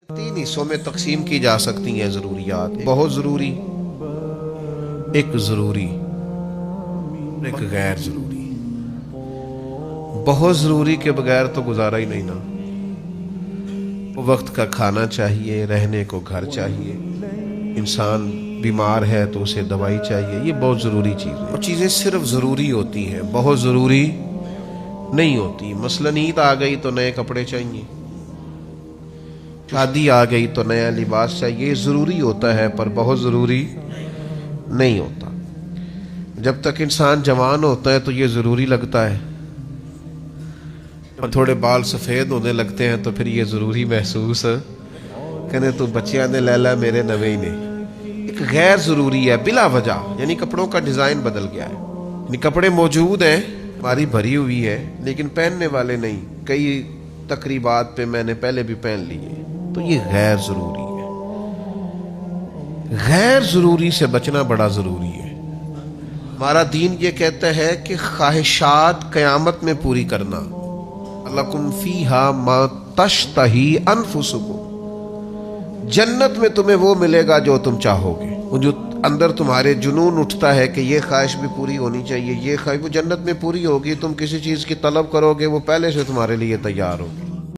تین حصوں میں تقسیم کی جا سکتی ہیں ضروریات، بہت ضروری، ایک ضروری، ایک غیر ضروری۔ بہت ضروری کے بغیر تو گزارا ہی نہیں نا۔ وقت کا کھانا چاہیے، رہنے کو گھر چاہیے، انسان بیمار ہے تو اسے دوائی چاہیے، یہ بہت ضروری چیزیں۔ اور چیزیں صرف ضروری ہوتی ہیں، بہت ضروری نہیں ہوتی۔ مثلاً عید آ گئی تو نئے کپڑے چاہیے، شادی آ گئی تو نیا لباس چاہیے۔ یہ ضروری ہوتا ہے پر بہت ضروری نہیں ہوتا۔ جب تک انسان جوان ہوتا ہے تو یہ ضروری لگتا ہے، اور تھوڑے بال سفید ہونے لگتے ہیں تو پھر یہ ضروری محسوس کہنے تو بچیاں نے لیلا میرے نوے ہی نے۔ ایک غیر ضروری ہے بلا وجہ، یعنی کپڑوں کا ڈیزائن بدل گیا ہے، یعنی کپڑے موجود ہیں، ہماری بھری ہوئی ہے لیکن پہننے والے نہیں۔ کئی تقریبات پہ میں نے پہلے بھی پہن لیے، تو یہ غیر ضروری ہے۔ غیر ضروری سے بچنا بڑا ضروری ہے۔ ہمارا دین یہ کہتا ہے کہ خواہشات قیامت میں پوری کرنا۔ لَکُمْ فِيهَا مَا تَشْتَهِي أَنفُسُكُمْ، جنت میں تمہیں وہ ملے گا جو تم چاہو گے۔ وہ جو اندر تمہارے جنون اٹھتا ہے کہ یہ خواہش بھی پوری ہونی چاہیے، یہ خواہش وہ جنت میں پوری ہوگی۔ تم کسی چیز کی طلب کرو گے وہ پہلے سے تمہارے لیے تیار ہوگی۔